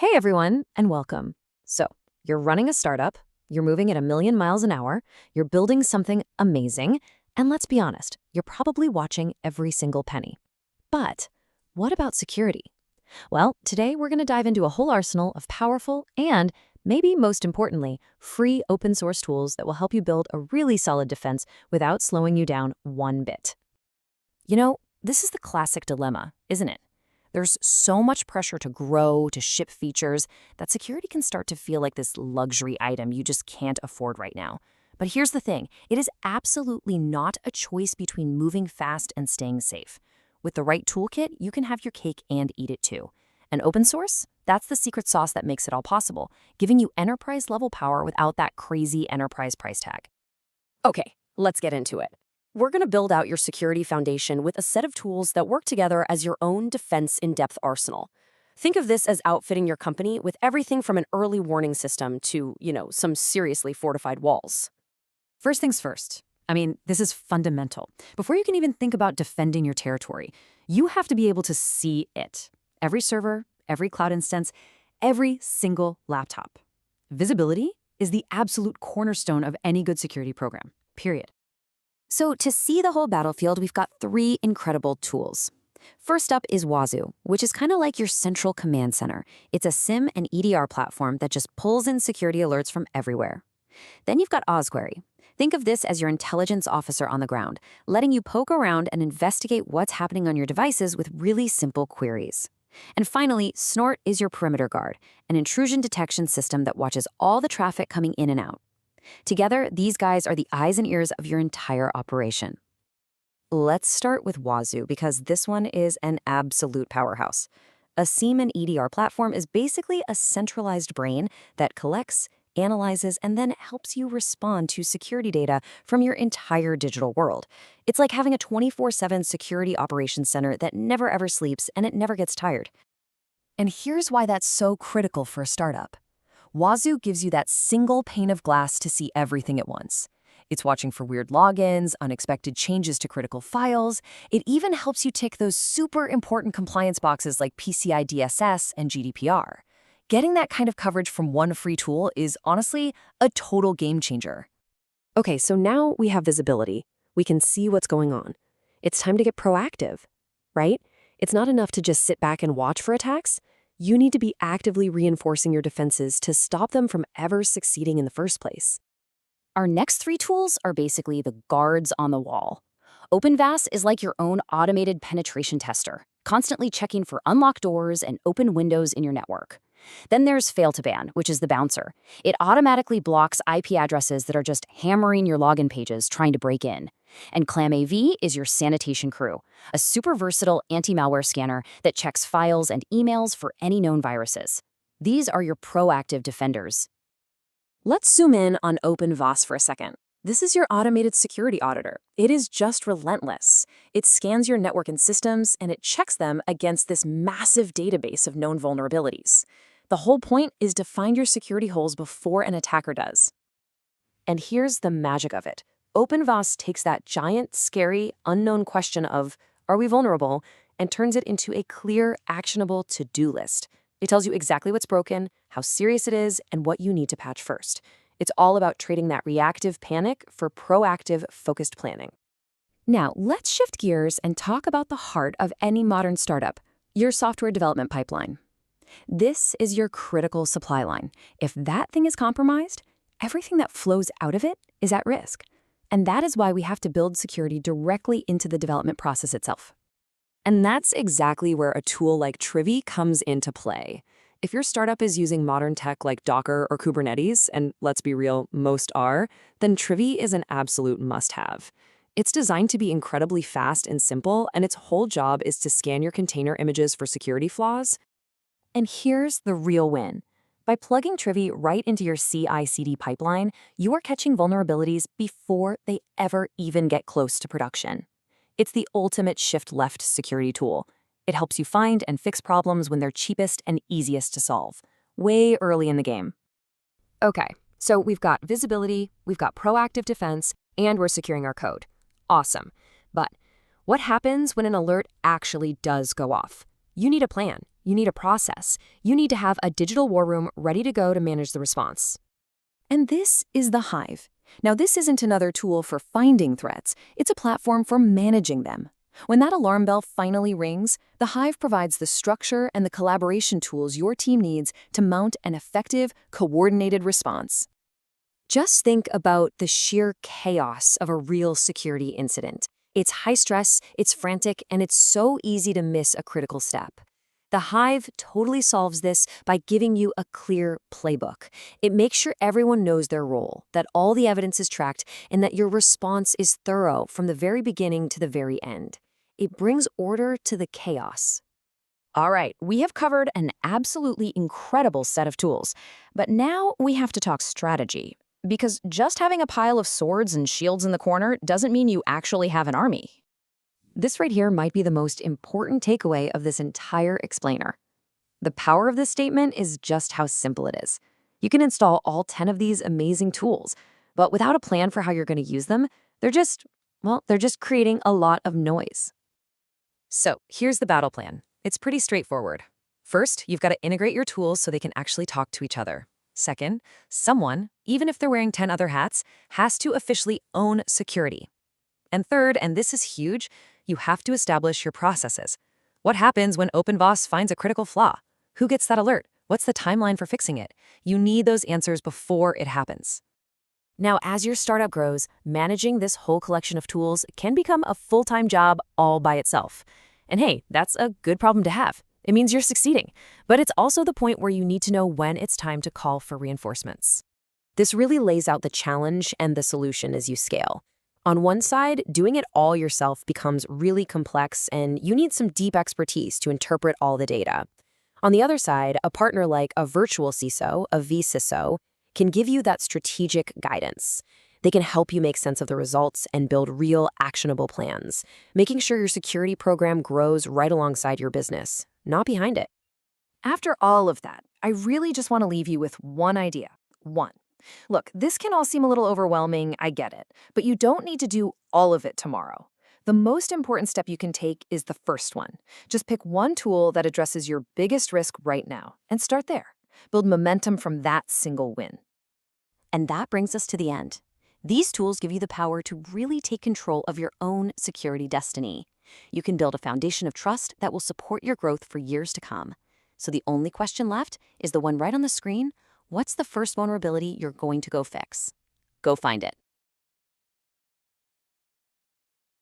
Hey everyone, and welcome. So, you're running a startup, you're moving at a million miles an hour, you're building something amazing, and let's be honest, you're probably watching every single penny. But what about security? Well, today we're going to dive into a whole arsenal of powerful and, maybe most importantly, free open source tools that will help you build a really solid defense without slowing you down one bit. This is the classic dilemma, isn't it? There's so much pressure to grow, to ship features, that security can start to feel like this luxury item you just can't afford right now. But here's the thing, it is absolutely not a choice between moving fast and staying safe. With the right toolkit, you can have your cake and eat it too. And open source? That's the secret sauce that makes it all possible, giving you enterprise-level power without that crazy enterprise price tag. Okay, let's get into it. We're going to build out your security foundation with a set of tools that work together as your own defense in-depth arsenal. Think of this as outfitting your company with everything from an early warning system to, some seriously fortified walls. First things first. This is fundamental. Before you can even think about defending your territory, you have to be able to see it. Every server, every cloud instance, every single laptop. Visibility is the absolute cornerstone of any good security program, period. So to see the whole battlefield, we've got three incredible tools. First up is Wazoo, which is kind of like your central command center. It's a SIM and EDR platform that just pulls in security alerts from everywhere. Then you've got Osquery. Think of this as your intelligence officer on the ground, letting you poke around and investigate what's happening on your devices with really simple queries. And finally, Snort is your perimeter guard, an intrusion detection system that watches all the traffic coming in and out. Together, these guys are the eyes and ears of your entire operation. Let's start with Wazoo because this one is an absolute powerhouse. A SIEM and EDR platform is basically a centralized brain that collects, analyzes, and then helps you respond to security data from your entire digital world. It's like having a 24/7 security operations center that never ever sleeps and it never gets tired. And here's why that's so critical for a startup. Wazoo gives you that single pane of glass to see everything at once. It's watching for weird logins, unexpected changes to critical files. It even helps you tick those super important compliance boxes like PCI DSS and GDPR. Getting that kind of coverage from one free tool is honestly a total game changer. Okay, so now we have visibility. We can see what's going on. It's time to get proactive, right? It's not enough to just sit back and watch for attacks. You need to be actively reinforcing your defenses to stop them from ever succeeding in the first place. Our next three tools are basically the guards on the wall. OpenVAS is like your own automated penetration tester, constantly checking for unlocked doors and open windows in your network. Then there's Fail2Ban, which is the bouncer. It automatically blocks IP addresses that are just hammering your login pages trying to break in. And ClamAV is your sanitation crew, a super versatile anti-malware scanner that checks files and emails for any known viruses. These are your proactive defenders. Let's zoom in on OpenVAS for a second. This is your automated security auditor. It is just relentless. It scans your network and systems, and it checks them against this massive database of known vulnerabilities. The whole point is to find your security holes before an attacker does. And here's the magic of it. OpenVAS takes that giant, scary, unknown question of, are we vulnerable, and turns it into a clear, actionable to-do list. It tells you exactly what's broken, how serious it is, and what you need to patch first. It's all about trading that reactive panic for proactive, focused planning. Now, let's shift gears and talk about the heart of any modern startup, your software development pipeline. This is your critical supply line. If that thing is compromised, everything that flows out of it is at risk. And that is why we have to build security directly into the development process itself. And that's exactly where a tool like Trivy comes into play. If your startup is using modern tech like Docker or Kubernetes, and let's be real, most are, then Trivy is an absolute must-have. It's designed to be incredibly fast and simple, and its whole job is to scan your container images for security flaws. And here's the real win. By plugging Trivy right into your CI/CD pipeline, you are catching vulnerabilities before they ever even get close to production. It's the ultimate shift-left security tool. It helps you find and fix problems when they're cheapest and easiest to solve, way early in the game. Okay, so we've got visibility, we've got proactive defense, and we're securing our code. Awesome. But what happens when an alert actually does go off? You need a plan. You need a process. You need to have a digital war room ready to go to manage the response. And this is the Hive. Now, this isn't another tool for finding threats. It's a platform for managing them. When that alarm bell finally rings, the Hive provides the structure and the collaboration tools your team needs to mount an effective, coordinated response. Just think about the sheer chaos of a real security incident. It's high stress, it's frantic, and it's so easy to miss a critical step. The Hive totally solves this by giving you a clear playbook. It makes sure everyone knows their role, that all the evidence is tracked, and that your response is thorough from the very beginning to the very end. It brings order to the chaos. All right, we have covered an absolutely incredible set of tools, but now we have to talk strategy. Because just having a pile of swords and shields in the corner doesn't mean you actually have an army. This right here might be the most important takeaway of this entire explainer. The power of this statement is just how simple it is. You can install all 10 of these amazing tools, but without a plan for how you're going to use them, they're just creating a lot of noise. So here's the battle plan. It's pretty straightforward. First, you've got to integrate your tools so they can actually talk to each other. Second, someone, even if they're wearing 10 other hats, has to officially own security. And third, and this is huge, you have to establish your processes. What happens when OpenVAS finds a critical flaw? Who gets that alert? What's the timeline for fixing it? You need those answers before it happens. Now, as your startup grows, managing this whole collection of tools can become a full-time job all by itself. And hey, that's a good problem to have. It means you're succeeding. But it's also the point where you need to know when it's time to call for reinforcements. This really lays out the challenge and the solution as you scale. On one side, doing it all yourself becomes really complex, and you need some deep expertise to interpret all the data. On the other side, a partner like a virtual CISO, a vCISO, can give you that strategic guidance. They can help you make sense of the results and build real, actionable plans, making sure your security program grows right alongside your business, not behind it. After all of that, I really just want to leave you with one idea. One. Look, this can all seem a little overwhelming, I get it, but you don't need to do all of it tomorrow. The most important step you can take is the first one. Just pick one tool that addresses your biggest risk right now and start there. Build momentum from that single win. And that brings us to the end. These tools give you the power to really take control of your own security destiny. You can build a foundation of trust that will support your growth for years to come. So the only question left is the one right on the screen. What's the first vulnerability you're going to go fix? Go find it.